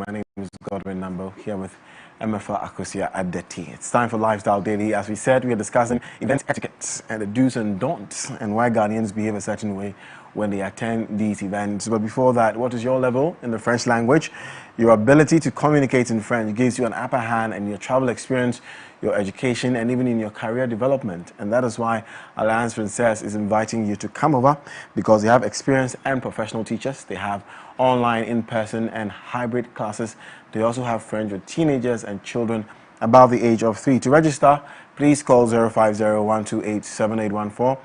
My name is Godwin Nambo, here with MFA Akosia Adeti. It's time for Lifestyle Daily. As we said, we are discussing event etiquettes and the do's and don'ts and why Ghanaians behave a certain way when they attend these events. But before that, what is your level in the French language? Your ability to communicate in French gives you an upper hand in your travel experience, your education, and even in your career development. And that is why Alliance Française is inviting you to come over, because they have experienced and professional teachers. They have online, in-person, and hybrid classes. They also have French with teenagers and children above the age of 3. To register, please call 050-128-7814,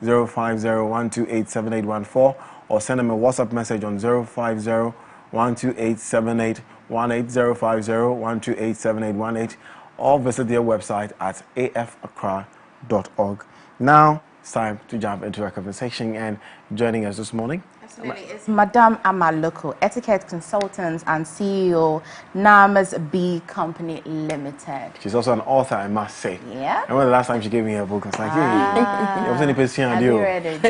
050-128-7814, or send them a WhatsApp message on 050-128-7818, 050-128-7818, or visit their website at afaccra.org. Now it's time to jump into our conversation, and joining us this morning is Madame Amaloko, etiquette consultant and CEO, Namas B Company Limited. She's also an author, I must say. Yeah. I remember the last time she gave me her book, I was like, hey, I was in the Have you read it?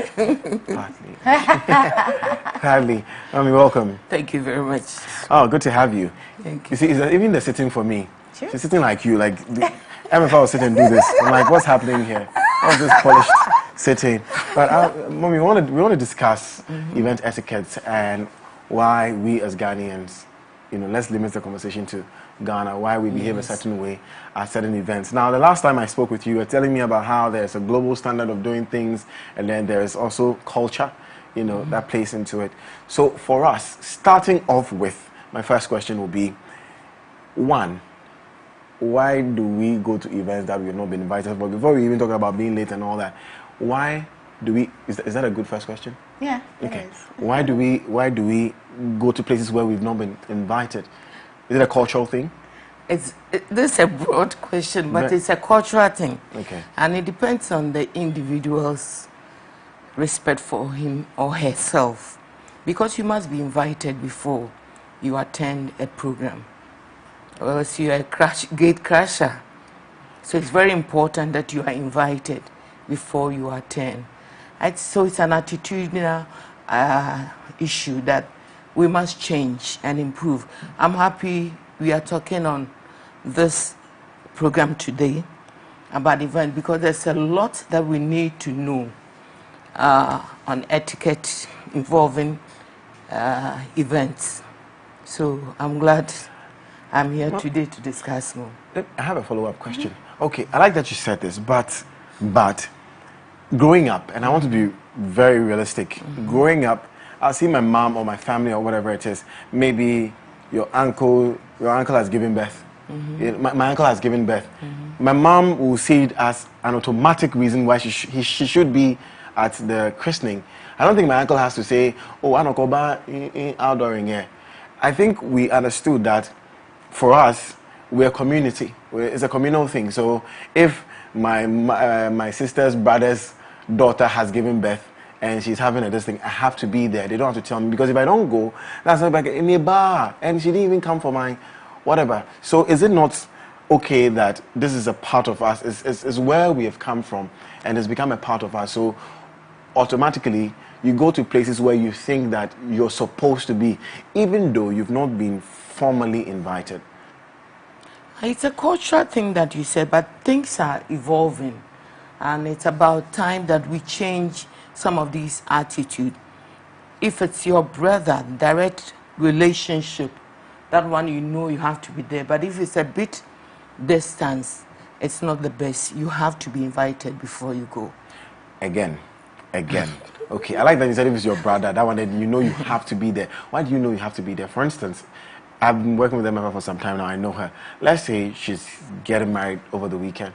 Hardly. Welcome. Thank you very much. Oh, good to have you. Thank you. You see, even the sitting for me. Sure. She's sitting like you, like MFA will sit and do this. I'm like, what's happening here? What's this polished sitting? But Mommy, we want to discuss event etiquette and why we as Ghanaians, let's limit the conversation to Ghana, why we behave a certain way at certain events. Now, the last time I spoke with you, you were telling me about how there's a global standard of doing things, and then there's also culture, that plays into it. So for us, starting off with, my first question will be, one, why do we go to events that we have not been invited for? Before we even talk about being late and all that, why do we? Is that a good first question? Yeah. Okay. It is. Why do we go to places where we've not been invited? Is it a cultural thing? This is a broad question, but it's a cultural thing. Okay. And it depends on the individual's respect for him or herself, because you must be invited before you attend a program, or else you are a gate crasher. So it's very important that you are invited before you attend. So it's an attitudinal issue that we must change and improve. I'm happy we are talking on this program today about event, because there's a lot that we need to know on etiquette involving events. So I'm glad I'm here today to discuss more. I have a follow-up question. Okay, I like that you said this, but growing up, and I want to be very realistic, growing up, I'll see my mom or my family or whatever it is, maybe your uncle has given birth. My uncle has given birth. My mom will see it as an automatic reason why she should be at the christening. I don't think my uncle has to say, oh, I don't go back outdooring here. I think we understood that for us, we're a community. It's a communal thing. So if my sister's brother's daughter has given birth and she's having this thing, I have to be there. They don't have to tell me, because if I don't go, that's not like in a bar, and she didn't even come for my whatever. So is it not okay that this is a part of us? It's where we have come from, and it's become a part of us. So automatically, you go to places where you think that you're supposed to be, even though you've not been formally invited. It's a cultural thing that you said, but things are evolving, and it's about time that we change some of these attitudes. If it's your brother, direct relationship, that one you have to be there. But if it's a bit distance, it's not the best. You have to be invited before you go. Again. Okay, I like that you said if it's your brother, that one, then you have to be there. Why do you know you have to be there? For instance, I've been working with MFA for some time now. I know her. Let's say she's getting married over the weekend,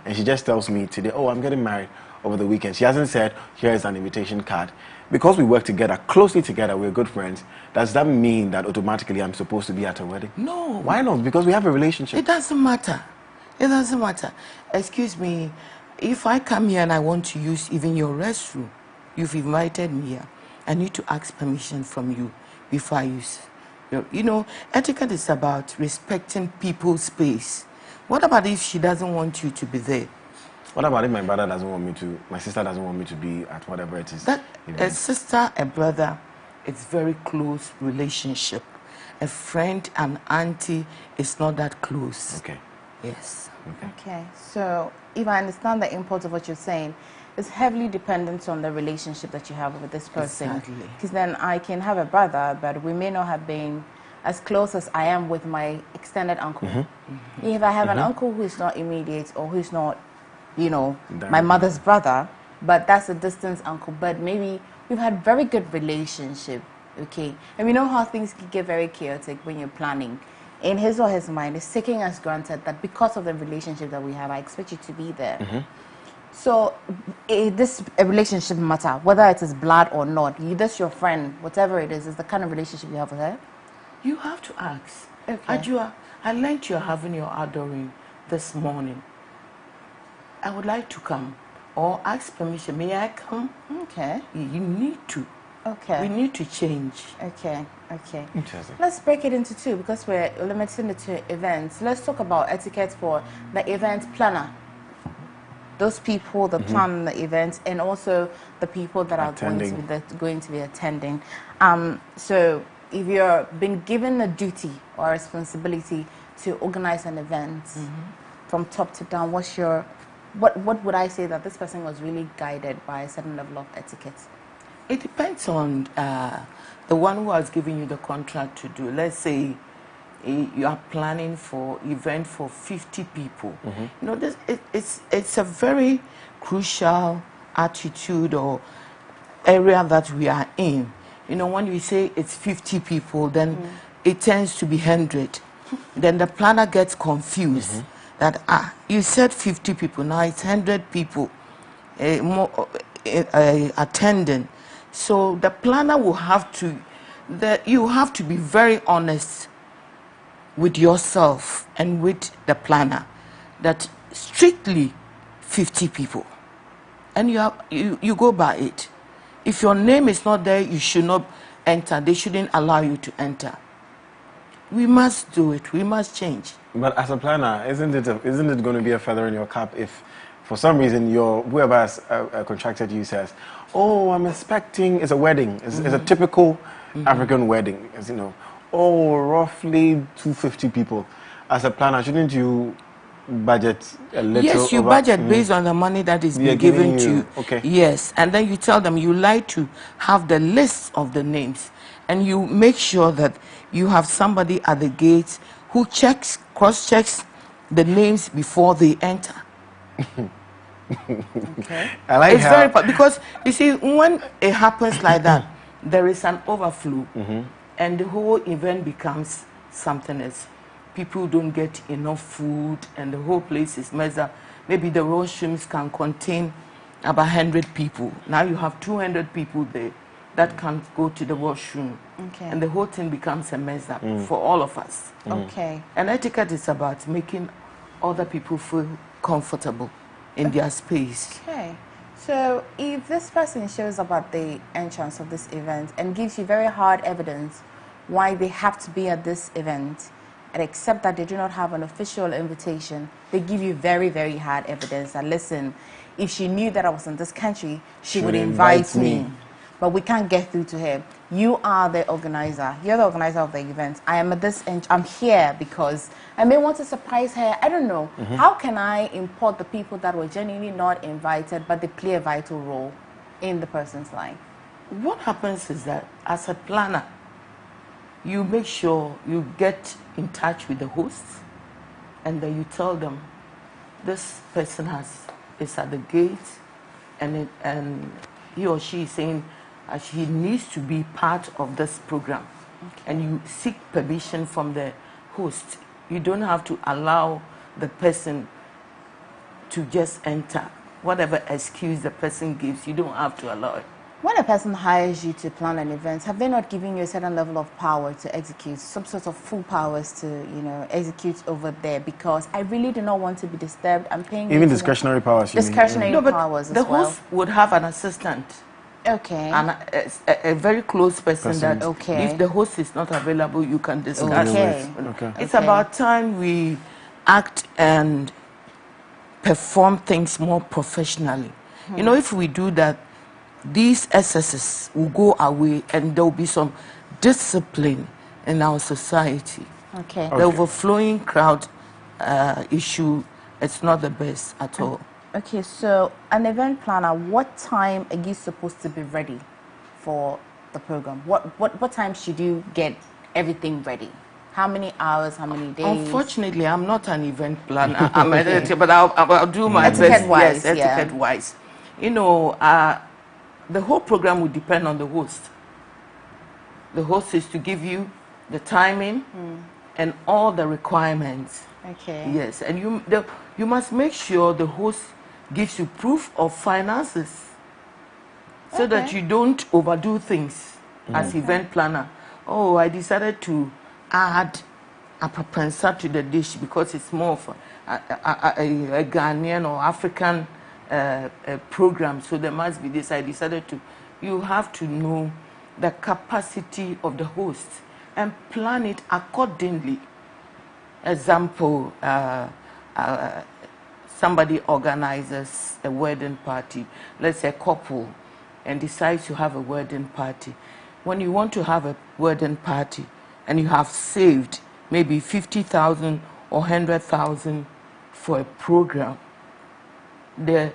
and she just tells me today, oh, I'm getting married over the weekend. She hasn't said, here is an invitation card. Because we work together, closely together, we're good friends, does that mean that automatically I'm supposed to be at her wedding? No. Why not? Because we have a relationship. It doesn't matter. It doesn't matter. Excuse me, if I come here and I want to use even your restroom, you've invited me here, I need to ask permission from you before I use. Etiquette is about respecting people's space. What about if she doesn't want you to be there? What about if my brother doesn't want me to, my sister doesn't want me to be at whatever it is? A sister, a brother, it's very close relationship. a friend, an auntie is not that close. Okay. Yes. Okay. So if I understand the import of what you're saying, it's heavily dependent on the relationship that you have with this person. Exactly. Because then I can have a brother, but we may not have been as close as I am with my extended uncle. If I have an uncle who is not immediate or who's not, you know, my mother's brother, but that's a distant uncle, but maybe we've had very good relationship, okay? And we know how things can get very chaotic when you're planning. In his or his mind, it's taking us granted that because of the relationship that we have, I expect you to be there. So this a relationship matter, whether it is blood or not, this your friend, whatever it is the kind of relationship you have with her? You have to ask. Okay. Ajua, I learned you're having your adoring this morning. I would like to come. Or ask permission. May I come? Okay. You need to. Okay. We need to change. Okay. Okay. Interesting. Let's break it into two because we're limiting it to events. Let's talk about etiquette for the event planner. Those people that plan the event and also the people that are going to be attending. So if you're been given a duty or responsibility to organize an event from top to down, what would I say that this person was really guided by a certain level of etiquette? It depends on the one who has given you the contract to do. Let's say you are planning for event for 50 people. You know, it's a very crucial attitude or area that we are in. You know, when we say it's 50 people, then it tends to be 100. Then the planner gets confused that, you said 50 people, now it's 100 people attending. So the planner will have to, you have to be very honest with yourself and with the planner that strictly 50 people. And you go by it. If your name is not there, you should not enter. They shouldn't allow you to enter. We must do it. We must change. But as a planner, isn't it going to be a feather in your cap if, for some reason, whoever has contracted you says, "Oh, I'm expecting it's a wedding. It's a typical African wedding. As you know, oh, roughly 250 people." As a planner, shouldn't you budget a little? Yes, you budget based on the money that is being given to you. Okay. Yes, and then you tell them you like to have the list of the names, and you make sure that you have somebody at the gate who cross-checks the names before they enter. Okay. I like it's very because you see when it happens like that, there is an overflow, and the whole event becomes something else. People don't get enough food, and the whole place is messed up. Maybe the washrooms can contain about 100 people. Now you have 200 people there that can't go to the washroom, and the whole thing becomes a mess up for all of us. Okay. And etiquette is about making other people feel comfortable in their space. Okay. So if this person shows up at the entrance of this event and gives you very hard evidence why they have to be at this event, and except that they do not have an official invitation, they give you very, very hard evidence that, listen, if she knew that I was in this country, she would invite me. But we can't get through to her. You are the organizer. You're the organizer of the event. I am at this end. I'm here because I may want to surprise her. I don't know. How can I import the people that were genuinely not invited, but they play a vital role in the person's life? What happens is that as a planner, you make sure you get in touch with the hosts, and then you tell them this person is at the gate, and he or she is saying he needs to be part of this program, and you seek permission from the host. You don't have to allow the person to just enter. Whatever excuse the person gives, you don't have to allow it. When a person hires you to plan an event, have they not given you a certain level of power to execute, some sort of full powers to, execute over there? Because I really do not want to be disturbed. I'm paying even discretionary powers. Discretionary powers as well. The host would have an assistant. Okay. And a very close person that if the host is not available, you can discuss. It's about time we act and perform things more professionally. You know, if we do that, these excesses will go away and there will be some discipline in our society. Okay. The overflowing crowd issue, it's not the best at all. Okay, so an event planner, what time are you supposed to be ready for the program? What time should you get everything ready? How many hours, how many days? Unfortunately, I'm not an event planner. I'm an editor, but I'll do my best. Etiquette-wise, Yes, etiquette-wise. You know, the whole program will depend on the host. The host is to give you the timing and all the requirements. Okay. Yes, and you must make sure the host gives you proof of finances so that you don't overdo things as event planner. Oh, I decided to add a papansa to the dish because it's more of a Ghanaian or African program, so there must be this. I decided to. You have to know the capacity of the host and plan it accordingly. Example, somebody organizes a wedding party, let's say a couple, and decides to have a wedding party. When you want to have a wedding party and you have saved maybe 50,000 or 100,000 for a program, the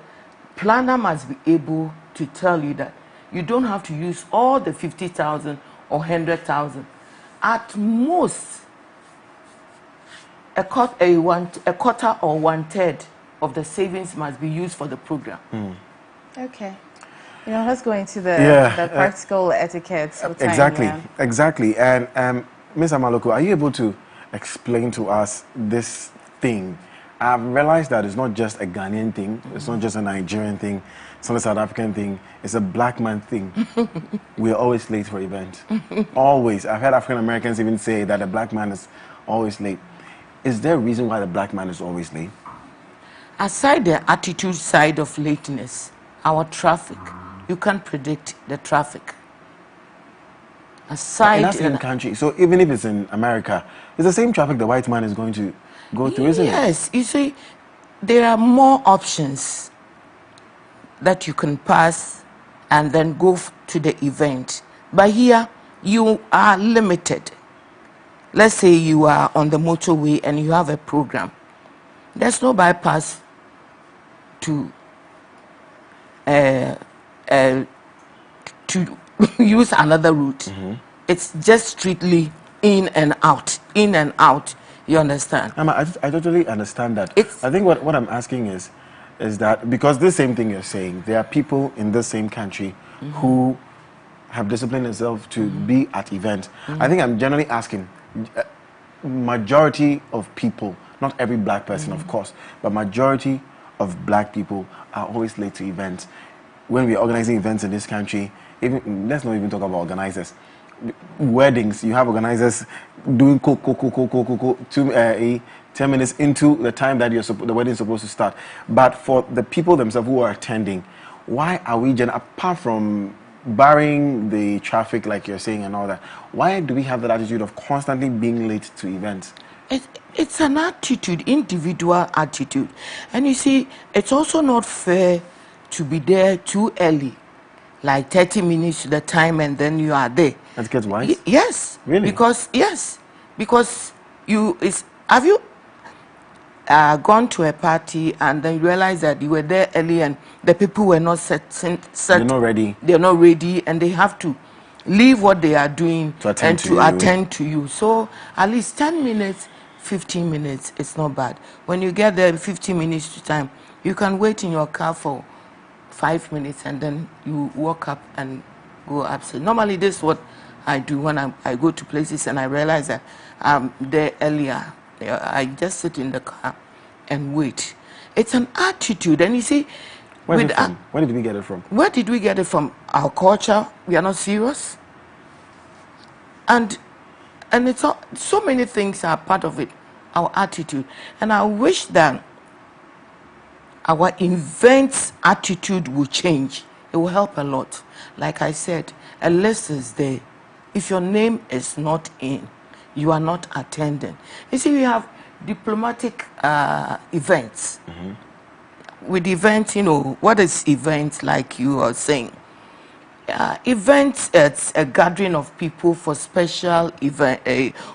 planner must be able to tell you that you don't have to use all the 50,000 or 100,000. At most, a quarter or 1/3 of the savings must be used for the program. Okay. You know, let's go into the practical etiquettes. Exactly. And Ms. Amaloko, are you able to explain to us this thing? I've realized that it's not just a Ghanaian thing, it's not just a Nigerian thing, it's not a South African thing, it's a black man thing. We're always late for events. Always. I've heard African Americans even say that a black man is always late. Is there a reason why the black man is always late? Aside the attitude side of lateness, our traffic, you can't predict the traffic. Aside in that same country, so even if it's in America, it's the same traffic the white man is going to go through, isn't it? Yes, you see, there are more options that you can pass and then go to the event. But here, you are limited. Let's say you are on the motorway and you have a program. There's no bypass to use another route. It's just strictly in and out. You understand? I totally understand that. I think what I'm asking is that because this same thing you're saying, there are people in this same country who have disciplined themselves to be at events. I think I'm generally asking, majority of people, not every black person of course, but majority of black people are always late to events. When we're organizing events in this country, let's not even talk about organizers. Weddings, you have organizers doing 10 minutes into the time that the wedding is supposed to start. But for the people themselves who are attending, why are we, apart from barring the traffic like you're saying and all that, why do we have that attitude of constantly being late to events? It's an attitude, individual attitude. And you see, it's also not fair to be there too early, like 30 minutes to the time, and then you are there. Etiquette wise? Yes. Really? Because have you gone to a party and then you realize that you were there early and the people were not set. They're not ready. They're not ready, and they have to leave what they are doing to attend to you. So at least 10 minutes, 15 minutes, it's not bad. When you get there 15 minutes to time, you can wait in your car for 5 minutes and then you walk up and go upstairs. Normally this is what I do when I go to places and I realize that I'm there earlier. I just sit in the car and wait. It's an attitude. And you see, where did we get it from? Where did we get it from? Our culture. We are not serious. And it's all, so many things are part of it. Our attitude. And I wish that our events attitude will change. It will help a lot. Like I said, a list is there. If your name is not in, you are not attending. You see, we have diplomatic events. With events, you know, what is events like you are saying? Events, it's a gathering of people for special event,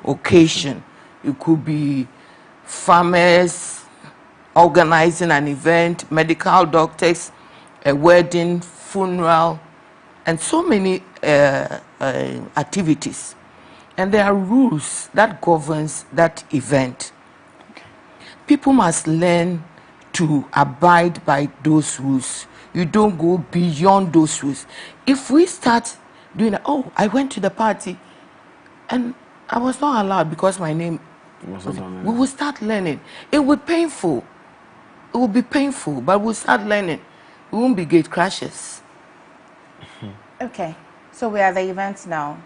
occasion. It could be farmers organizing an event, medical doctors, a wedding, funeral, and so many activities. And there are rules that governs that event. People must learn to abide by those rules. You don't go beyond those rules. If we start doing that, oh, I went to the party and I was not allowed because my name was, we will start learning. It will be painful. It will be painful, but we'll start learning. We won't be gate crashers. Okay, so we are at the event now.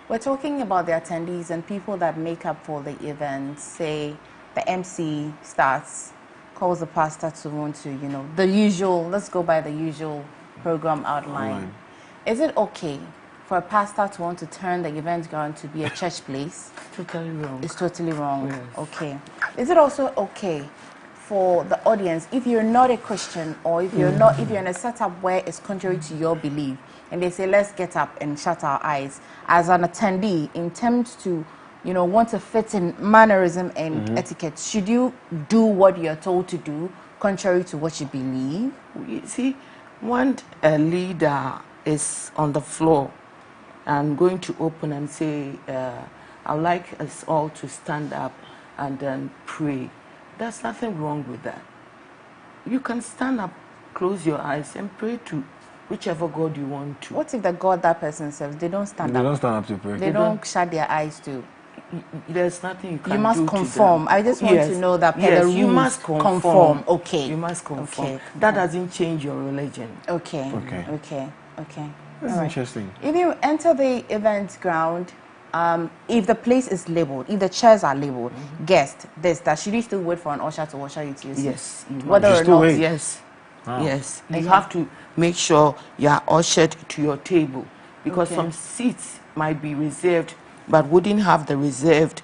We're talking about the attendees and people that make up for the event. Say the MC starts, calls the pastor to want to, you know, the usual, let's go by the usual program outline. Is it okay for a pastor to want to turn the event ground to be a church place? Totally wrong. It's totally wrong. Yes. Okay. Is it also okay for the audience, if you're not a Christian or if you're not, if you're in a setup where it's contrary to your belief, and they say, let's get up and shut our eyes, as an attendee, in terms to, you know, want to fit in mannerism and etiquette, should you do what you're told to do, contrary to what you believe? You see, when a leader is on the floor and going to open and say, I'd like us all to stand up and then pray, there's nothing wrong with that. You can stand up, close your eyes, and pray to whichever God you want to. What if the God that person serves, they don't stand up? They don't stand up to pray. They don't shut their eyes to. There's nothing you can do. You must to conform. them. I just want to know that yes, the rules. You must conform. Okay. You must conform. Okay. That doesn't change your religion. Okay. Okay. Okay. Okay. That's All right. interesting. If you enter the event ground, if the place is labeled, if the chairs are labeled, guest, this, that, should you still wait for an usher to usher you to your seat? Yes. Whether or still not. wait? Yes. Wow. Yes. You Okay. have to make sure you are ushered to your table, because Okay. some seats might be reserved, but wouldn't have the reserved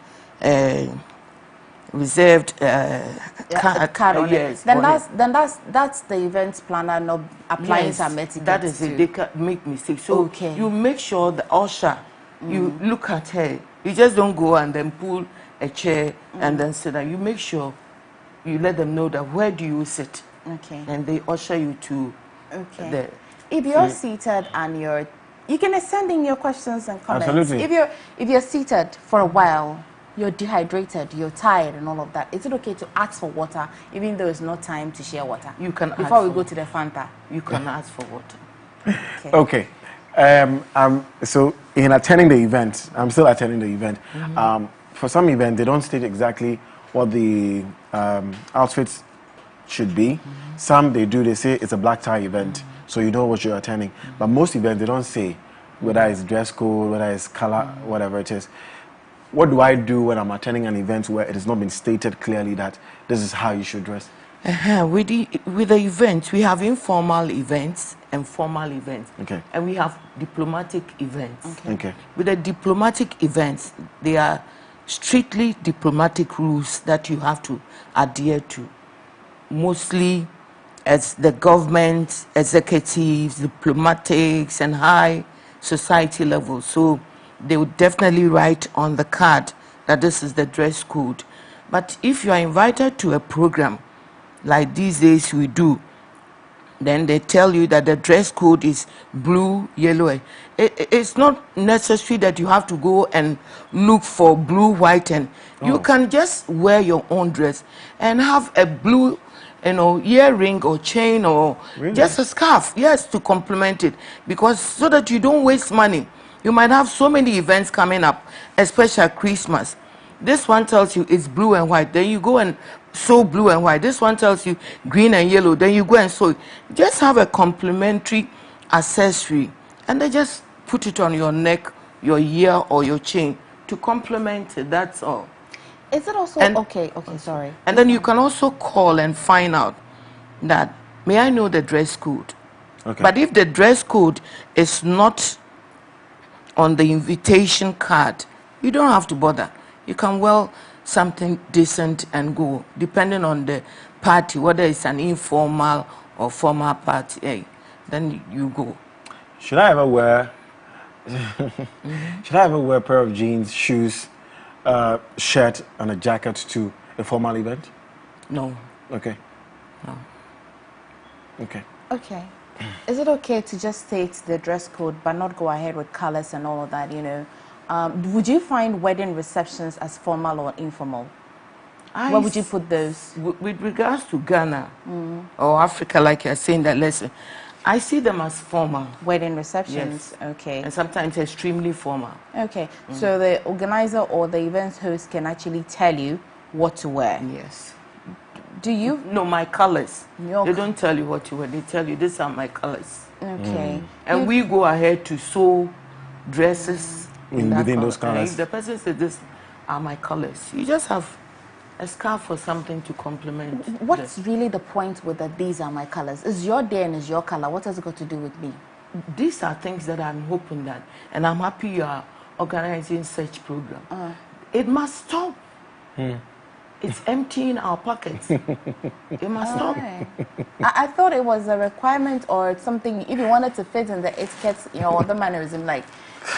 Card on yes, it. Then on that's the event planner not applying yes, some etiquette. that is it. They can make mistakes. So Okay. you make sure the usher, you look at her. You just don't go and then pull a chair and then sit down. You make sure you let them know that where do you sit, Okay. and they usher you to Okay. the. If you're seated and you can send in your questions and comments. Absolutely. If you're seated for a while, you're dehydrated, you're tired, and all of that, is it okay to ask for water, even though it's not time to share water? You can ask before we for go to the Fanta. You can ask for water. Okay. Okay. So in attending the event, I'm still attending the event. For some events, they don't state exactly what the outfits should be. Some they do. They say it's a black tie event, so you know what you're attending. But most events, they don't say whether it's dress code, whether it's color, whatever it is. What do I do when I'm attending an event where it has not been stated clearly that this is how you should dress? With the events, we have informal events and formal events. Okay. And we have diplomatic events. Okay. With the diplomatic events, they are strictly diplomatic rules that you have to adhere to. Mostly as the government, executives, diplomatics, and high society level. So they would definitely write on the card that this is the dress code. But if you are invited to a program, like these days we do, then they tell you that the dress code is blue, yellow. It's not necessary that you have to go and look for blue, white, and you can just wear your own dress and have a blue, earring or chain or just a scarf, yes, to complement it, because so that you don't waste money. You might have so many events coming up, especially at Christmas. This one tells you it's blue and white, then you go and sew blue and white. This one tells you green and yellow, then you go and sew it. Just have a complementary accessory, and then just put it on your neck, your ear, or your chain to complement it. That's all. Is it also okay, sorry. And then you can also call and find out that, may I know the dress code? Okay. But if the dress code is not on the invitation card, you don't have to bother. You can wear something decent and go, depending on the party, whether it's an informal or formal party. Then you go. Should I ever wear? Should I ever wear a pair of jeans, shoes, shirt, and a jacket to a formal event? No. Okay. No. Okay. Okay. Is it okay to just state the dress code but not go ahead with colors and all of that, you know? Would you find wedding receptions as formal or informal? Where would you put those? With regards to Ghana or Africa, like you're saying that lesson, I see them as formal. Wedding receptions, yes. Okay. And sometimes extremely formal. Okay, so the organizer or the event host can actually tell you what to wear. Yes. Do you? No, my colors. Your they don't tell you what to wear. They tell you these are my colors. Okay. And we go ahead to sew dresses within those colors. And if the person says these are my colors, you just have a scarf or something to complement. What's really the point with that? These are my colors. It's your day and it's your color. What has it got to do with me? These are things that I'm hoping that, and I'm happy you are organizing such program. It must stop. It's emptying our pockets. It must stop. Right. I thought it was a requirement or something. If you wanted to fit in the etiquettes, you know, or the mannerism, like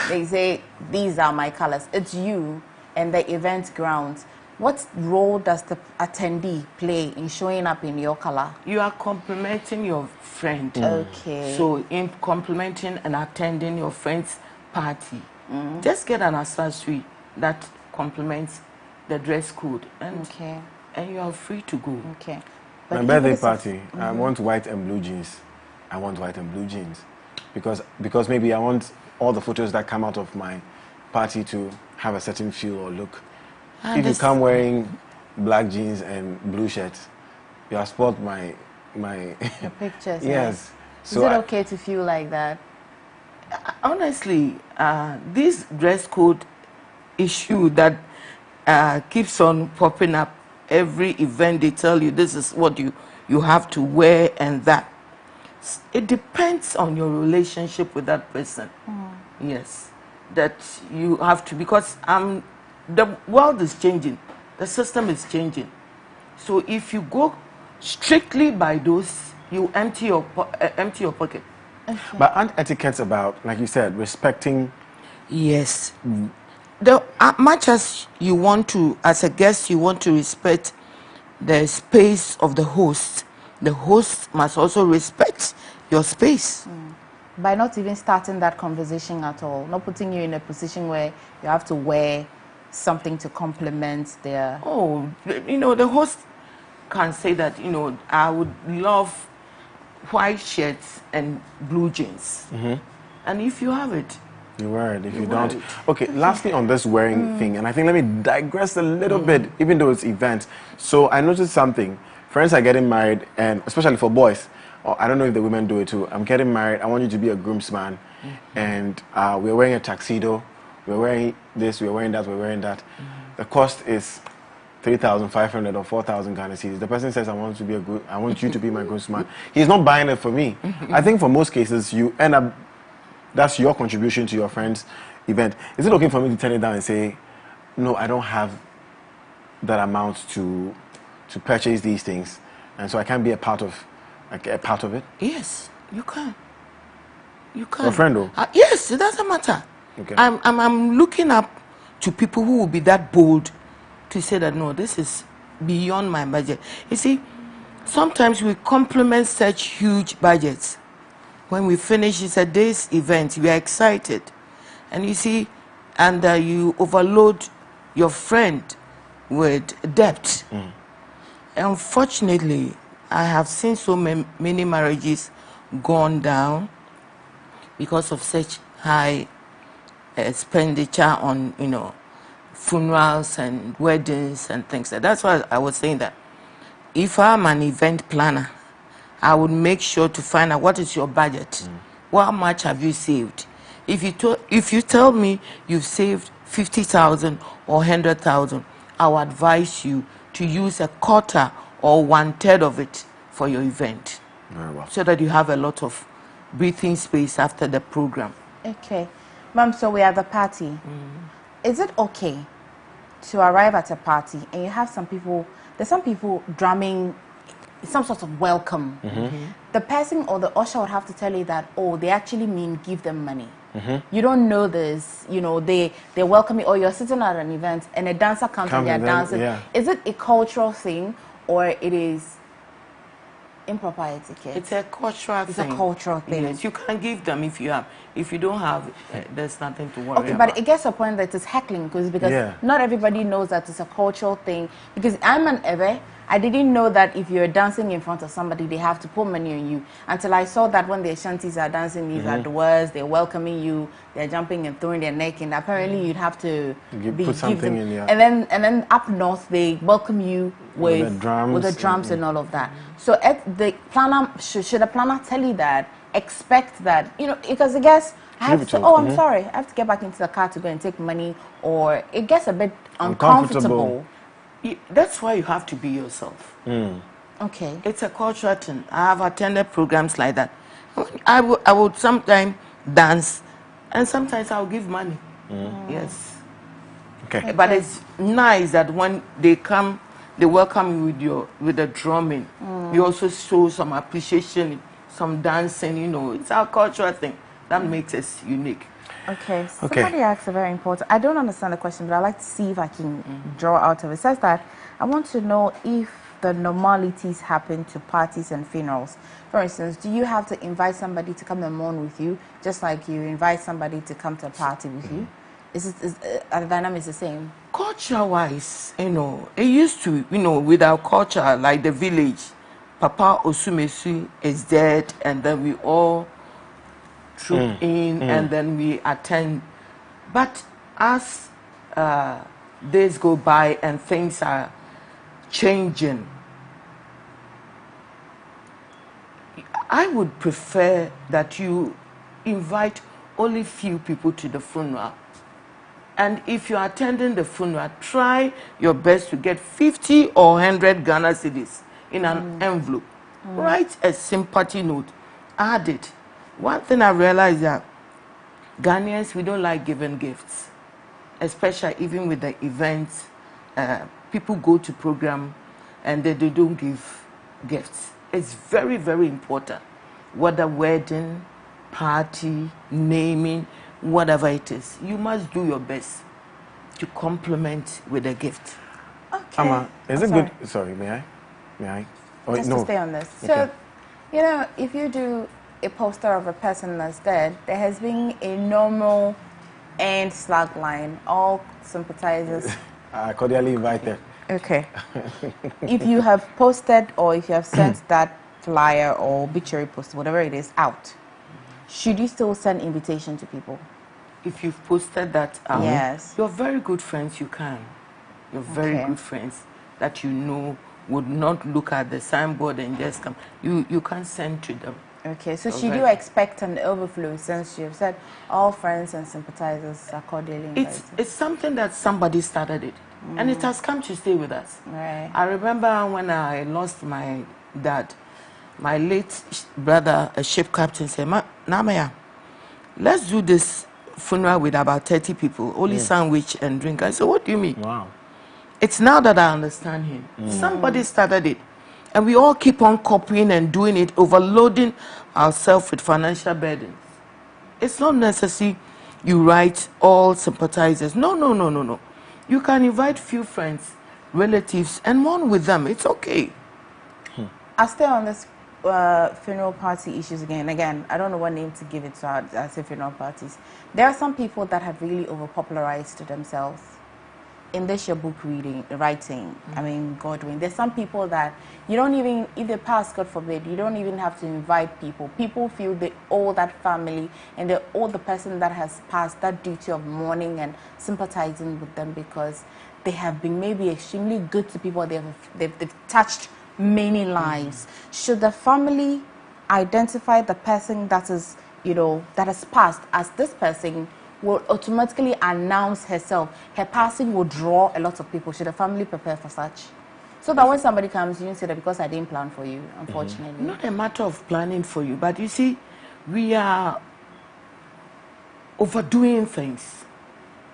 they say, these are my colors. It's you and the event grounds. What role does the attendee play in showing up in your color? You are complimenting your friend. Okay. So in complimenting and attending your friend's party, just get an accessory that complements the dress code, and you are free to go. Okay. But my birthday party, I want white and blue jeans. I want white and blue jeans because maybe I want all the photos that come out of my party to have a certain feel or look. If you come wearing black jeans and blue shirts, you have spoiled my the pictures. Yes. So is it okay to feel like that? Honestly, this dress code issue that keeps on popping up every event, they tell you this is what you have to wear and that. It depends on your relationship with that person. Yes, that you have to, because the world is changing, the system is changing. So if you go strictly by those, you empty your pocket. Okay. But aren't etiquettes about, like you said, respecting? Yes. Much as you want to, as a guest, you want to respect the space of the host must also respect your space. By not even starting that conversation at all, not putting you in a position where you have to wear something to complement their... Oh, you know, the host can say that, you know, I would love white shirts and blue jeans. And if you have it, you wear it. If you don't... Okay, lastly on this wearing thing, and I think let me digress a little bit, even though it's events. So I noticed something. Friends are getting married, and especially for boys, or I don't know if the women do it too. I'm getting married, I want you to be a groomsman, and we're wearing a tuxedo, we're wearing this, we're wearing that, we're wearing that. The cost is 3,500 or 4,000 Ghana cedis. The person says, I want you to be my groomsman. He's not buying it for me. I think for most cases, you end up, that's your contribution to your friend's event. Is it okay for me to turn it down and say, no, I don't have that amount to purchase these things, and so I can't be a part of it? Yes, you can. You can. Your friend, though? Yes, it doesn't matter. Okay. I'm looking up to people who will be that bold to say that, no, this is beyond my budget. You see, sometimes we compliment such huge budgets. When we finish, it's a day's event, we are excited. And you see, and you overload your friend with debt. Unfortunately, I have seen so many marriages gone down because of such high expenditure on, you know, funerals and weddings and things. That's why I was saying that if I'm an event planner, I would make sure to find out what is your budget. How much have you saved? If you tell me you've saved 50,000 or 100,000, I will advise you to use a quarter or 1/3 of it for your event. Very well. So that you have a lot of breathing space after the program. Okay. Ma'am, so we are at the party. Is it okay to arrive at a party and you have there's some people drumming some sort of welcome. The person or the usher would have to tell you that, oh, they actually mean give them money. You don't know this, you know, they welcome you, or you're sitting at an event and a dancer comes and they're dancing. Yeah. Is it a cultural thing or it is improper etiquette? It's a cultural thing. It's a cultural thing. Yes, you can give them if you have. If you don't have, there's nothing to worry Okay, about. but it gets to a point that it's heckling because not everybody knows that it's a cultural thing. Because I'm an Ebe, I didn't know that if you're dancing in front of somebody, they have to put money on you. Until I saw that when the Ashantis are dancing, these are the words, they're welcoming you, they're jumping and throwing their neck in. Apparently, you'd have to put something in, yeah. And then up north, they welcome you with the drums and all of that. So the planner, should a planner tell you that, expect that, you know, because I guess I have to say, oh, I'm sorry, I have to get back into the car to go and take money, or it gets a bit uncomfortable. That's why you have to be yourself. Okay. It's a cultural thing. I have attended programs like that. I would sometimes dance, and sometimes I'll give money. Yes. Okay. But it's nice that when they come, they welcome you with the drumming. You also show some appreciation, some dancing. You know, it's our cultural thing that makes us unique. Okay, somebody asked a very important, I don't understand the question, but I'd like to see if I can draw out of it. It says that, I want to know if the normalities happen to parties and funerals. For instance, do you have to invite somebody to come and mourn with you, just like you invite somebody to come to a party with you? Are the dynamics the same? Culture-wise, you know, it used to, you know, with our culture, like the village, Papa Osumesu is dead, and then we all troop in and then we attend. But as days go by and things are changing, I would prefer that you invite only few people to the funeral. And if you're attending the funeral, try your best to get 50 or 100 Ghana cedis in an envelope. Write a sympathy note, add it. One thing I realized that Ghanaians, we don't like giving gifts, especially even with the events. People go to program and they don't give gifts. It's very, very important. Whether wedding, party, naming, whatever it is, you must do your best to compliment with a gift. Okay. Amma, is it good? Sorry, may I? Oh, Just no. to stay on this. Okay. So, you know, if you do a poster of a person that's dead, there has been a normal and slack line. All sympathizers. Cordially invited. Okay. If you have posted or if you have sent that flyer or obituary post, whatever it is, out, should you still send invitation to people? If you've posted that out, yes, you're very good friends, you can. You're very good friends that you know would not look at the signboard and just come. You can send to them. Okay, so should you expect an overflow since you've said all friends and sympathizers are cordially invited? It's something that somebody started it, and it has come to stay with us. Right. I remember when I lost my dad, my late brother, a ship captain, said, Namaya, let's do this funeral with about 30 people, only sandwich and drink. I said, what do you mean? Wow. It's now that I understand him. Somebody started it. And we all keep on copying and doing it, overloading ourselves with financial burdens. It's not necessary you write all sympathizers. No. You can invite few friends, relatives, and mourn with them. It's okay. I'll stay on this funeral party issues again. Again, I don't know what name to give it to. I say funeral parties. There are some people that have really overpopularized themselves. In this your book writing, I mean, Godwin, there's some people that you don't even, if they pass, God forbid, you don't even have to invite people. People feel they owe that family and they owe the person that has passed that duty of mourning and sympathizing with them because they have been maybe extremely good to people. They've touched many lives. Should the family identify the person that is, you know, that has passed as this person will automatically announce herself. Her passing will draw a lot of people. Should the family prepare for such? So that when somebody comes, you don't say that because I didn't plan for you, unfortunately. Not a matter of planning for you, but you see, we are overdoing things.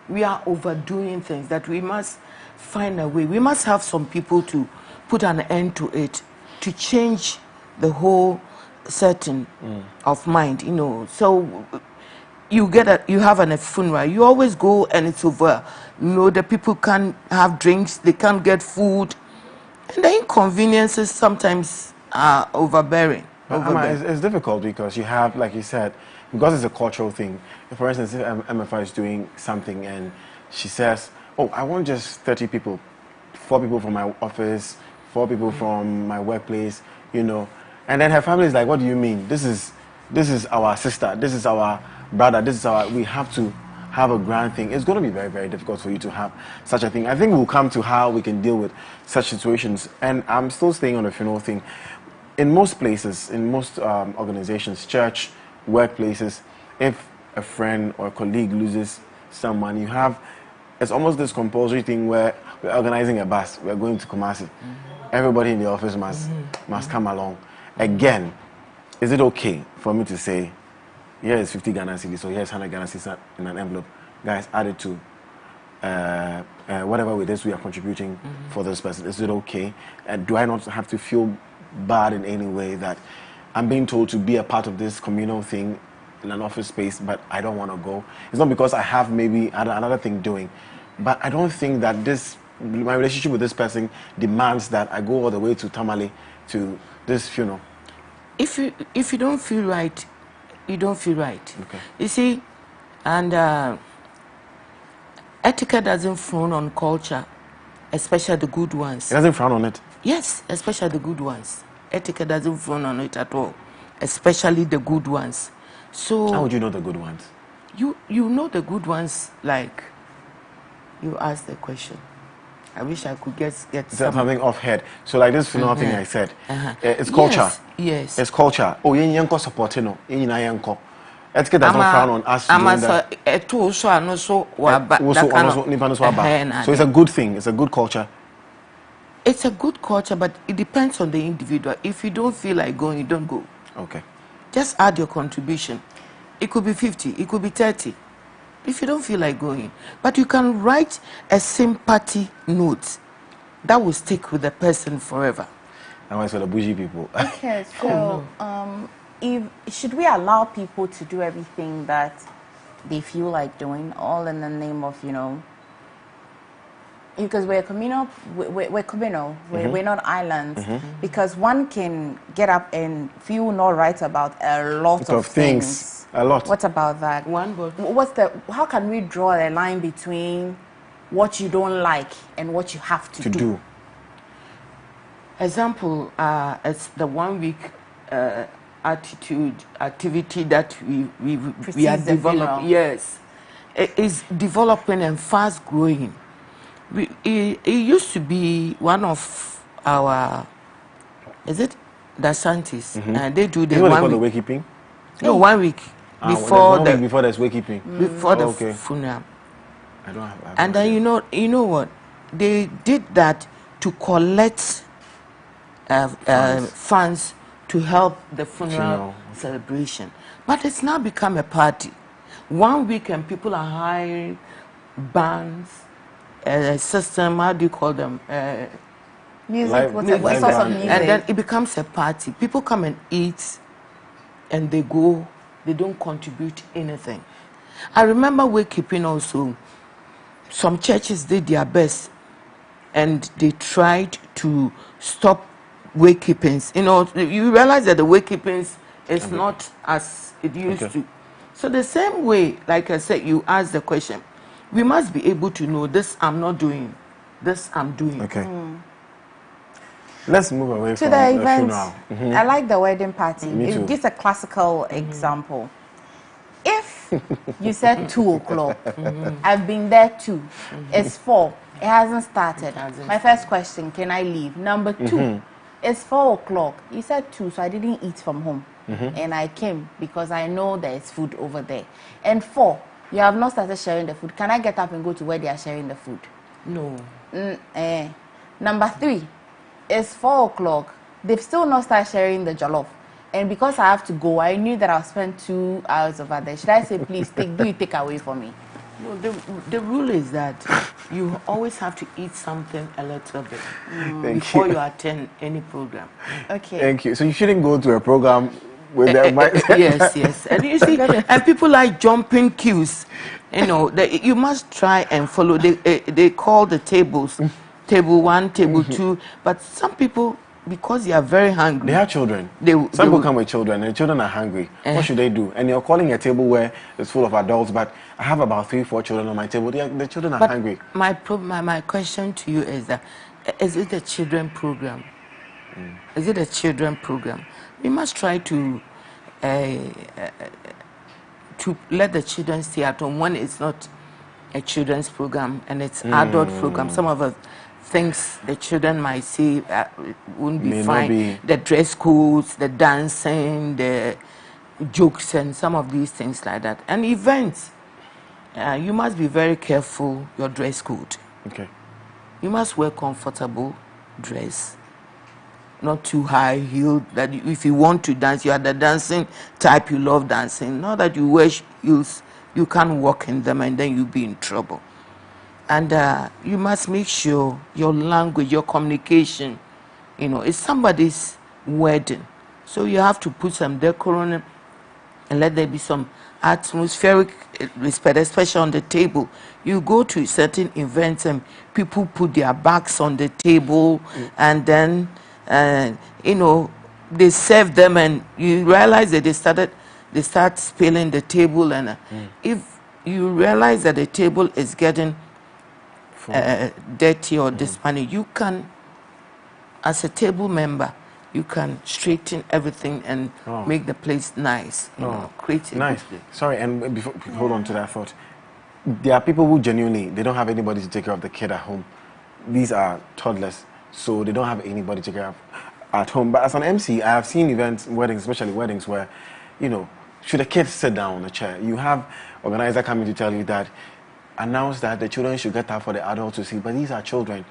We are overdoing things that we must find a way. We must have some people to put an end to it. to change the whole setting of mind, you know. So you have a funeral, you always go and it's over. You know, the people can't have drinks, they can't get food, and the inconveniences sometimes are overbearing. It's difficult because you have, like you said, because it's a cultural thing. For instance, if MFI is doing something and she says, oh, I want just 30 people, 4 people from my office, 4 people from my workplace, you know, and then her family is like, what do you mean? This is our sister, this is our brother, we have to have a grand thing. It's going to be very, very difficult for you to have such a thing. I think we'll come to how we can deal with such situations. And I'm still staying on the funeral thing. In most places, in most organizations, church, workplaces, if a friend or a colleague loses someone, it's almost this compulsory thing where we're organizing a bus, we're going to Kumasi. Everybody in the office must come along. Again, is it okay for me to say, here is 50 Ghana cedis, so here's 100 Ghana cedis in an envelope. Guys, add it to whatever it is we are contributing for this person. Is it okay? Do I not have to feel bad in any way that I'm being told to be a part of this communal thing in an office space, but I don't want to go? It's not because I have maybe another thing doing, but I don't think that my relationship with this person demands that I go all the way to Tamale to this funeral. If you don't feel right, you don't feel right. Okay. You see, and etiquette doesn't frown on culture, especially the good ones. It doesn't frown on it? Yes, especially the good ones. Etiquette doesn't frown on it at all, especially the good ones. So how would you know the good ones? You know the good ones, like you ask the question. I wish I could get something off head. So like this funeral thing I said, it's culture. Yes. It's culture. Oh, you support no. Etiquette doesn't frown on us doing that. So it's a good thing. It's a good culture. It's a good culture, but it depends on the individual. If you don't feel like going, you don't go. Okay. Just add your contribution. It could be 50, it could be 30. If you don't feel like going, but you can write a sympathy note that will stick with the person forever. That was for the bougie people. Okay, so should we allow people to do everything that they feel like doing, all in the name of, you know, because we're communal, we're not islands, because one can get up and feel not right about a lot of things. A lot. What about that? How can we draw a line between what you don't like and what you have to do? Example, it's the 1 week activity that we are developing. Yes, it is developing and fast growing. It used to be one of our, is it the scientists? They do the 1 week. The waykeeping? No, 1 week. Before there's waykeeping. Before the funeral. I don't have. And then you know what? They did that to collect funds to help the funeral celebration. But it's now become a party. 1 week and people are hiring bands, system. How do you call them? Music. What sort of music? And then it becomes a party. People come and eat, and they go. They don't contribute anything. I remember waykeeping also. Some churches did their best, and they tried to stop waykeepings. You know, you realize that the waykeepings is not as it used to. So the same way, like I said, you ask the question. We must be able to know this I'm not doing, this I'm doing. Okay. Let's move away to from the event. Funeral. I like the wedding party. Me too. It gives a classical example. If you said 2 o'clock, I've been there 2. It's 4. It hasn't started. My first question, can I leave? Number 2, it's 4 o'clock. You said 2, so I didn't eat from home. And I came because I know there's food over there. And 4, you have not started sharing the food. Can I get up and go to where they are sharing the food? No. Number 3, it's 4 o'clock. They've still not started sharing the jollof. And because I have to go, I knew that I'll spend 2 hours over there. Should I say, please, do you take away for me? No, the rule is that you always have to eat something a little bit before you attend any program. Okay. Thank you. So you shouldn't go to a program with their mindset. Yes. And you see, and people like jumping queues. You know, you must try and follow. They call the tables, table 1, table 2. But some people, because they are very hungry, They have children. Some people come with children, and the children are hungry. What should they do? And you're calling a table where it's full of adults, but I have about 3, 4 children on my table. The children are hungry. My question to you is that, is it a children program? Is it a children program? We must try to let the children stay at home when it's not a children's program and it's adult program. Some of the things the children might say wouldn't be fine. The dress codes, the dancing, the jokes, and some of these things like that. And events, you must be very careful your dress code. Okay. You must wear comfortable dress, not too high heeled. That if you want to dance, you are the dancing type, you love dancing. Not that you wear heels, you can't walk in them and then you'll be in trouble. And you must make sure your language, your communication, you know, it's somebody's wedding. So you have to put some decorum and let there be some atmospheric respect, especially on the table. You go to certain events and people put their backs on the table and then, you know, they serve them and you realize that they start spilling the table. And if you realize that the table is getting dirty or dismantled, you can, as a table member, you can straighten everything and make the place nice. You know, create a good place. Sorry, and before, hold on to that thought. There are people who genuinely, they don't have anybody to take care of the kid at home. These are toddlers, so they don't have anybody to take care of at home. But as an MC, I have seen events, weddings, especially weddings, where, you know, should a kid sit down on a chair, you have organizer coming to tell you that, announce that the children should get up for the adults to see, but these are children.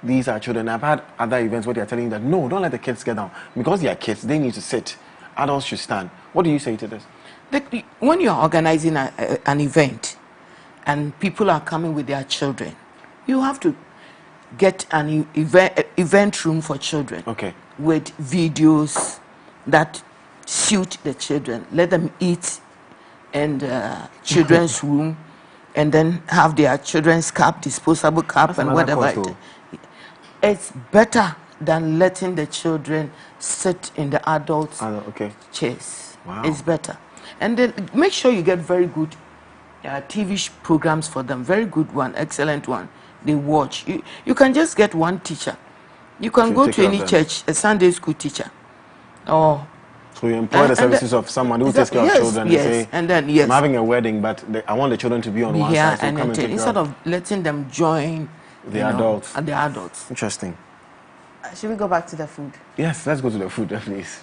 These are children. I've had other events where they're telling you that, no, don't let the kids get down. Because they are kids, they need to sit. Adults should stand. What do you say to this? When you're organizing an event and people are coming with their children, you have to get an event room for children. Okay. With videos that suit the children. Let them eat in the children's room and then have their children's cup, disposable cup. That's and whatever. It's better than letting the children sit in the adults' chairs. Wow. It's better. And then make sure you get very good TV programs for them. Very good one, excellent one. They watch. You can just get one teacher. You can go to any church, a Sunday school teacher. Or so you employ the services of someone who takes care of children. Yes, and say, and then I'm having a wedding, but I want the children to be on one side. So and come and take instead of letting them join the adults. The adults. Interesting. Should we go back to the food? Yes, let's go to the food, please.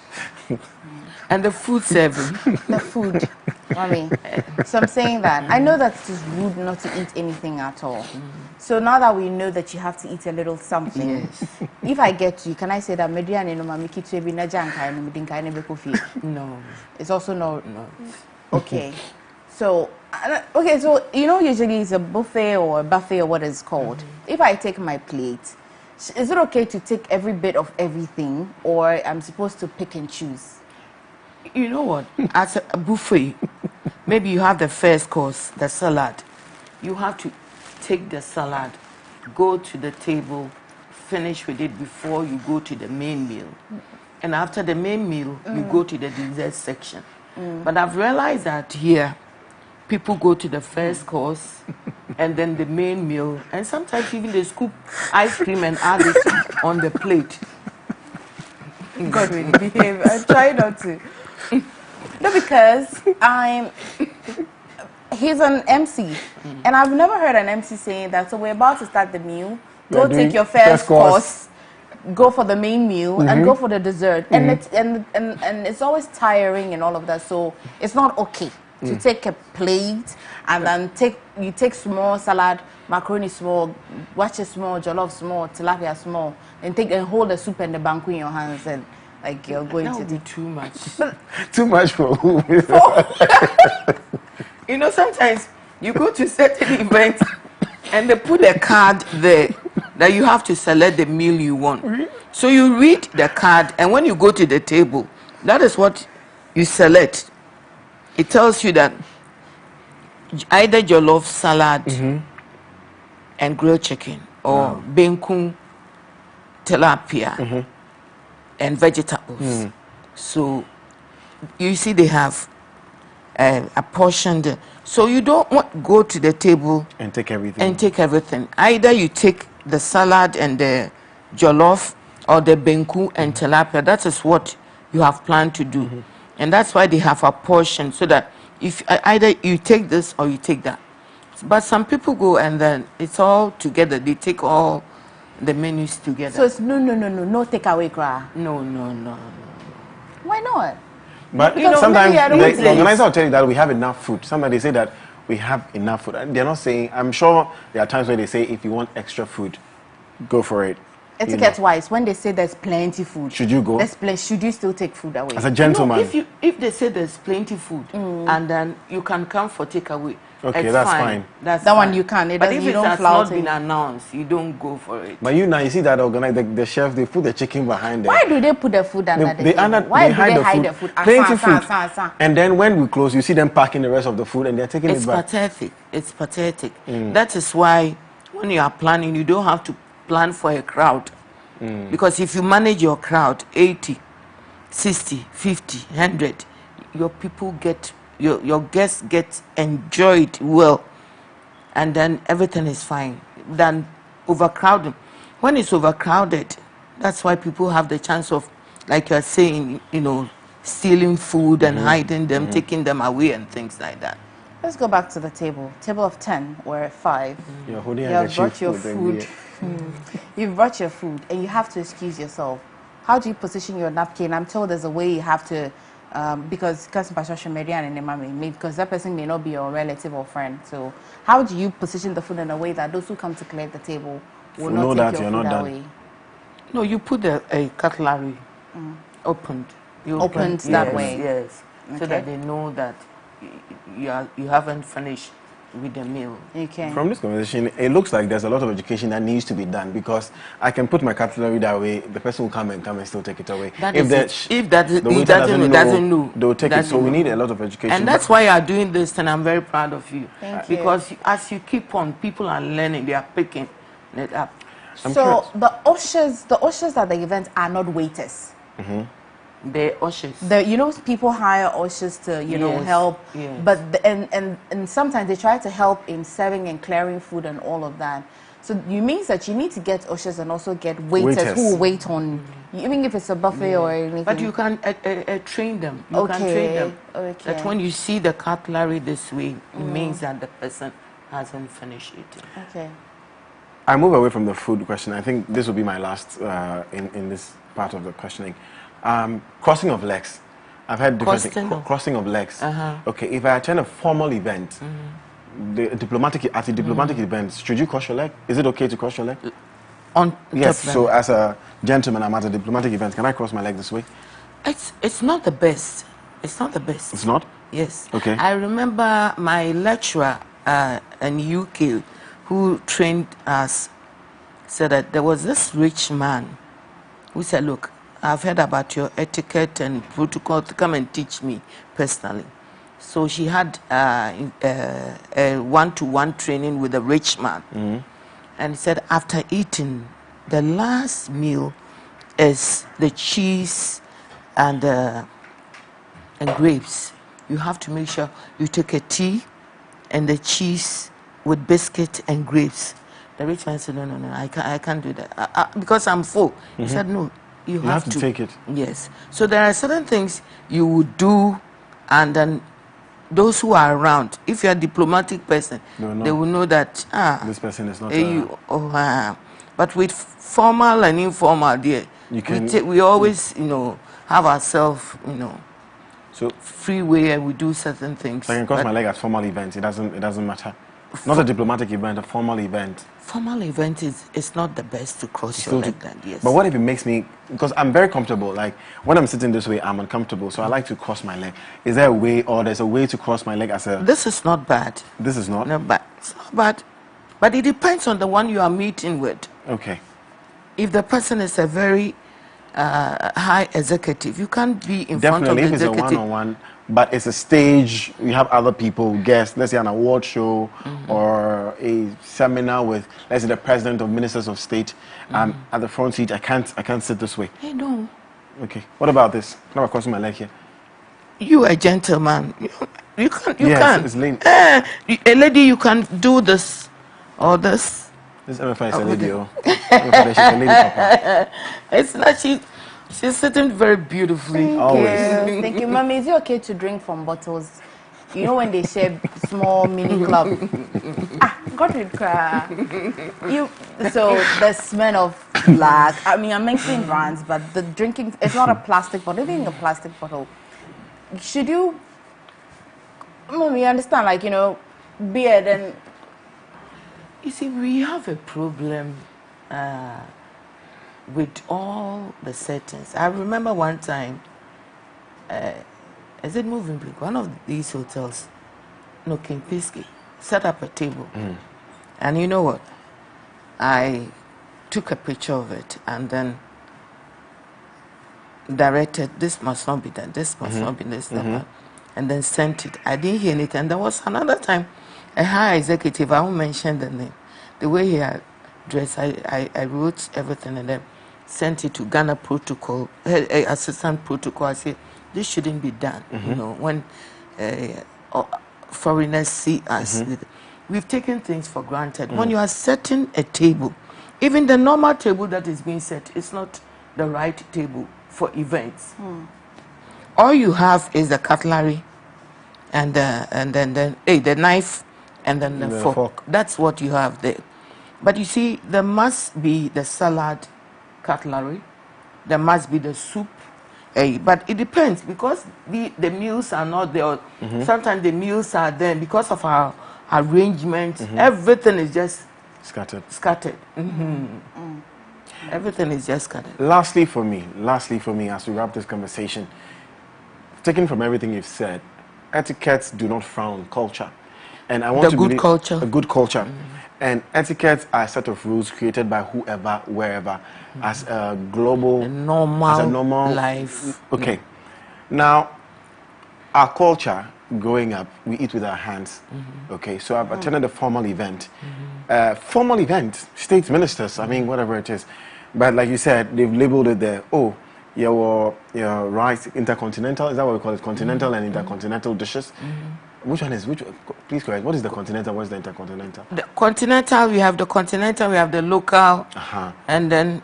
And the food serving. The food, mommy. So I'm saying that I know that it is rude not to eat anything at all. So now that we know that you have to eat a little something, yes. If I get you, can I say that No. It's also no. Okay. So you know, usually it's a buffet or a buffet or what it's called. If I take my plate, is it okay to take every bit of everything, or I'm supposed to pick and choose? You know what? As a buffet, maybe you have the first course, the salad. You have to take the salad, go to the table, finish with it before you go to the main meal. And after the main meal, you go to the dessert section. But I've realized that here, people go to the first course and then the main meal, and sometimes even they scoop ice cream and add it on the plate. God really behave. I try not to. No, because he's an MC, and I've never heard an MC saying that. So we're about to start the meal. Go take your first course, go for the main meal, and go for the dessert. And it's always tiring and all of that. So it's not okay to take a plate and then you take small salad, macaroni small, wache small, jollof small, tilapia small, and hold the soup and the banku in your hands and like you're going that to would do be too much. Too much for who? You know, sometimes You go to certain events and they put a card there that you have to select the meal you want. So you read the card, and when you go to the table, that is what you select. It tells you that either jollof salad and grilled chicken, or benkun, tilapia, and vegetables. So you see they have apportioned. So you don't go to the table and take everything. Either you take the salad and the jollof, or the benku and tilapia. That is what you have planned to do. And that's why they have a portion, so that if either you take this or you take that. But some people go and then it's all together. They take all the menus together. So it's no takeaway cry. No. Why not? But Because sometimes maybe the organizer will tell you that we have enough food. Sometimes they say that we have enough food. They're not saying, I'm sure there are times where they say, if you want extra food, go for it. Etiquette-wise, when they say there's plenty food, should you go? Should you still take food away? As a gentleman. No, if they say there's plenty food and then you can come for takeaway, okay, that's fine. That's that fine. One you can. But if it has not been announced, you don't go for it. But you see that the chef, they put the chicken behind there. Why do they put the food under the table? Why do they hide the food? Plenty food. And then when we close, you see them packing the rest of the food and they're taking it back. It's pathetic. That is why when you are planning, you don't have to plan for a crowd. Because if you manage your crowd, 80, 60, 50, 100, your people get, your guests get enjoyed well, and then everything is fine. Than overcrowding. When it's overcrowded, that's why people have the chance of, like you're saying, stealing food and hiding them, taking them away and things like that. Let's go back to the table. Table of 10, we're at 5. You're holding you have brought your food. You've brought your food and you have to excuse yourself. How do you position your napkin? I'm told there's a way you have to, because that person may not be your relative or friend. So how do you position the food in a way that those who come to collect the table will not take your food away? No, you put a cutlery opened. Opened that way. Yes, okay. So that they know that you haven't finished with the meal. Okay. From this conversation, it looks like there's a lot of education that needs to be done, because I can put my cutlery that way, the person will come and still take it away. If the doesn't know, they'll take it. So we need a lot of education. And that's why you are doing this, and I'm very proud of you. Thank you. Because as you keep on, people are learning, they are picking it up. So the ushers at the event are not waiters. The ushers. People hire ushers to, help. Yes. But and sometimes they try to help in serving and clearing food and all of that. So it means that you need to get ushers and also get waiters who will wait on, even if it's a buffet or anything. But you can train them. You can train them. Okay. That when you see the cutlery this way, it means that the person hasn't finished eating. Okay. I move away from the food question. I think this will be my last in this part of the questioning. Crossing of legs. I've had different things. Crossing of legs. Okay, if I attend a formal event, at a diplomatic event, should you cross your leg? Is it okay to cross your leg? Yes. So as a gentleman, I'm at a diplomatic event. Can I cross my leg this way? It's not the best. It's not the best. It's not? Yes. Okay. I remember my lecturer in UK who trained us said that there was this rich man who said, look, I've heard about your etiquette and protocol, to come and teach me personally. So she had a one-to-one training with a rich man. And said after eating, the last meal is the cheese and grapes. You have to make sure you take a tea and the cheese with biscuit and grapes. The rich man said, no, I can't do that. Because I'm full. He said, no. You have to take it. Yes. So there are certain things you would do, and then those who are around, if you're a diplomatic person, they will know that this person is not. But with formal and informal, we always have ourselves so free way, and we do certain things. So I can cross my leg at formal events. It doesn't matter. Not a diplomatic event, a formal event. Formal event is not the best to cross your leg then, yes. But what if it makes me, because I'm very comfortable, like when I'm sitting this way, I'm uncomfortable, so I like to cross my leg. Is there a way, or there's a way to cross my leg as a... This is not bad. This is not? No, but it's not bad. But it depends on the one you are meeting with. Okay. If the person is a very high executive, you can't be in front of the executive. Definitely, if it's a one-on-one, but it's a stage, we have other people, guests, let's say an award show or a seminar with, let's say, the president of ministers of state. At the front seat, I can't sit this way. Hey, no. Okay. What about this? Can I cross my leg here? You a gentleman. You can. You yes, can. It's lame. A lady, you can do this or this. This MFI is a lady, oh. MFI, she's a lady, Papa. It's not, she's sitting very beautifully. Always. Thank you, Mommy. Is it okay to drink from bottles? You know when they share small mini club? Got it, cry. So the smell of black. I mean, I'm mentioning brands, but the drinking, it's not a plastic bottle. Even a plastic bottle. Should you, Mommy, understand, like, you know, beer then... You see, we have a problem with all the settings. I remember one time, is it Moving Brick? One of these hotels, no, Kempinski, set up a table. And you know what? I took a picture of it and then directed, this must not be done, this must not be this, that, and then sent it. I didn't hear anything. There was another time, a high executive, I won't mention the name, the way he had dressed, I wrote everything and then sent it to Ghana Protocol, Assistant Protocol. I said, this shouldn't be done, you know, when foreigners see us. We've taken things for granted. When you are setting a table, even the normal table that is being set, it's not the right table for events. All you have is the cutlery and then the knife and then the fork. That's what you have there. But you see, there must be the salad cutlery, there must be the soup. But it depends, because the meals are not there. Sometimes the meals are there because of our arrangement. Everything is just scattered. Everything is just scattered. Lastly for me, as we wrap this conversation, taken from everything you've said, etiquettes do not frown culture. And I want to believe a good culture. And etiquettes are a set of rules created by whoever, wherever, as a global, normal life. Okay. Now, our culture, growing up, we eat with our hands. Okay, so I've attended a formal event. Formal event, state ministers, I mean, whatever it is. But like you said, they've labeled it there. Oh, your rice, intercontinental, is that what we call it? Continental and intercontinental dishes. Which one is, please correct, what is the continental, what is the intercontinental? The continental, we have the continental, we have the local, and then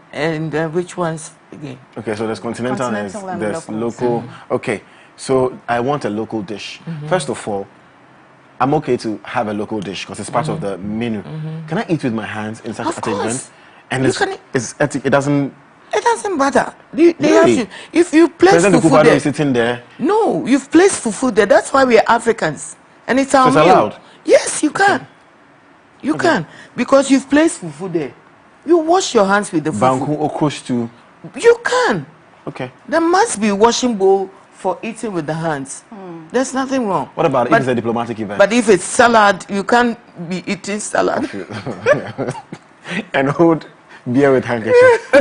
which ones again? Okay, so there's continental and there's local. Okay, so I want a local dish. First of all, I'm okay to have a local dish because it's part of the menu. Can I eat with my hands in such an event? And it doesn't... It doesn't matter. They have to, if you place President fufu there, is sitting there. No, you've placed fufu there. That's why we are Africans, and it's our meal. Allowed. Yes, you can. You can, because you've placed fufu there. You wash your hands with the fufu. Banku or kush too. You can. Okay. There must be washing bowl for eating with the hands. There's nothing wrong. What about if it's a diplomatic event? But if it's salad, you can't be eating salad. And hold beer with handkerchief.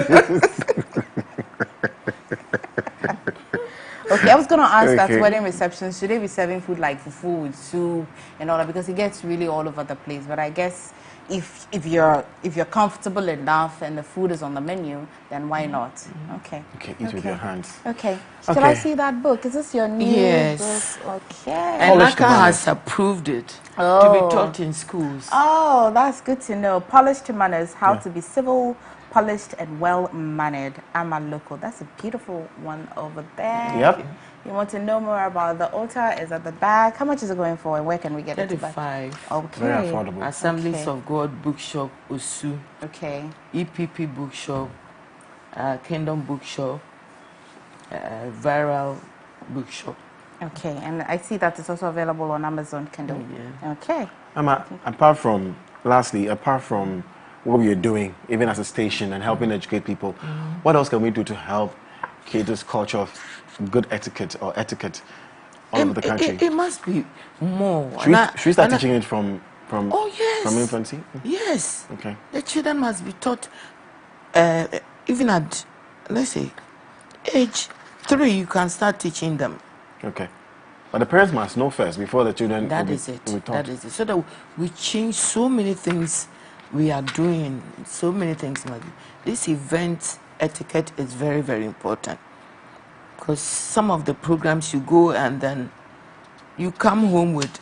Okay, I was going to ask at wedding receptions, should they be serving food like fufu with soup and all that? Because it gets really all over the place. But I guess if you're comfortable enough and the food is on the menu, then why not? Okay. Okay, eat with your hands. Okay. Shall I see that book? Is this your new book? Okay. And Naka has approved it to be taught in schools. Oh, that's good to know. Polished Manners, How to be Civil, Polished and Well-Mannered. Ama Local. That's a beautiful one over there. Yep. You want to know more about the altar? Is at the back. How much is it going for, and where can we get it? 35. Okay. Very affordable. Assemblies of God Bookshop, Osu. Okay. EPP Bookshop, Kingdom Bookshop, Viral Bookshop. Okay, and I see that it's also available on Amazon Kindle. Yeah. Okay. apart from, lastly, apart from what we are doing, even as a station and helping educate people, what else can we do to help create this culture of good etiquette or etiquette all over the country? It must be more. Should we start teaching it from oh, yes. from infancy? Yes. Okay. The children must be taught, even at, let's say, age 3, you can start teaching them. Okay. But the parents must know first before the children That will is it. will be taught. That is it. So that we change so many things we are doing. So many things. This event etiquette is very, very important. Because some of the programs you go and then you come home with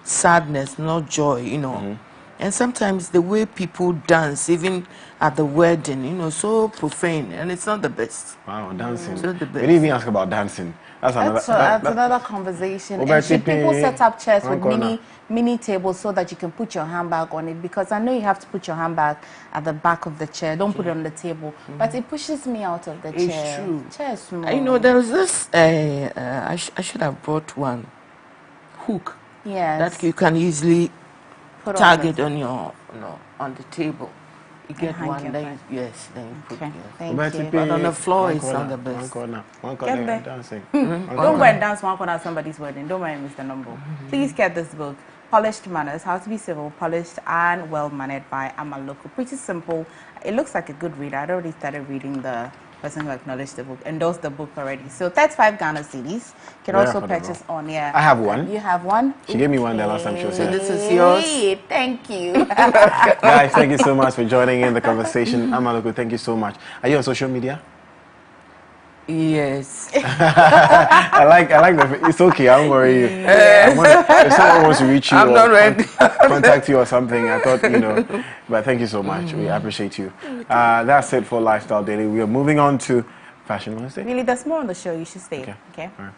sadness, not joy, you know. And sometimes the way people dance, even at the wedding, you know, so profane, and it's not the best. Wow, dancing. It's not the best. We didn't even ask about dancing. That's another conversation. And should people set up chairs with mini tables so that you can put your handbag on it? Because I know you have to put your handbag at the back of the chair. Don't put it on the table. But it pushes me out of the chair. It's true. Chair is small. You know, there is this. I should have brought one hook. Yes. That you can easily Put target on your, on the table. You get hang one, your then yes, then you put. Okay. Yes. Thank you. But on the floor, it's not the best. One Get corner there. dancing. Don't go and dance one corner at somebody's wedding. Don't worry, Mr. Numbo. Please get this book, Polished Manners, How to Be Civil, Polished and Well-Mannered by Amaloko. Pretty simple. It looks like a good read. I'd already started reading the person who acknowledged the book, endorsed the book already. So 35 Ghana cedis. Can also purchase on, I have one. You have one? She gave me one the last time she was here. So this is yours. Thank you. Guys, thank you so much for joining in the conversation. Amaloko, thank you so much. Are you on social media? Yes. I like the. It's okay. I don't worry you. If someone wants to reach you, I'm not ready. Contact you or something. I thought But thank you so much. We appreciate you. That's it for Lifestyle Daily. We are moving on to Fashion Wednesday. Really, there's more on the show. You should stay. Okay. All right.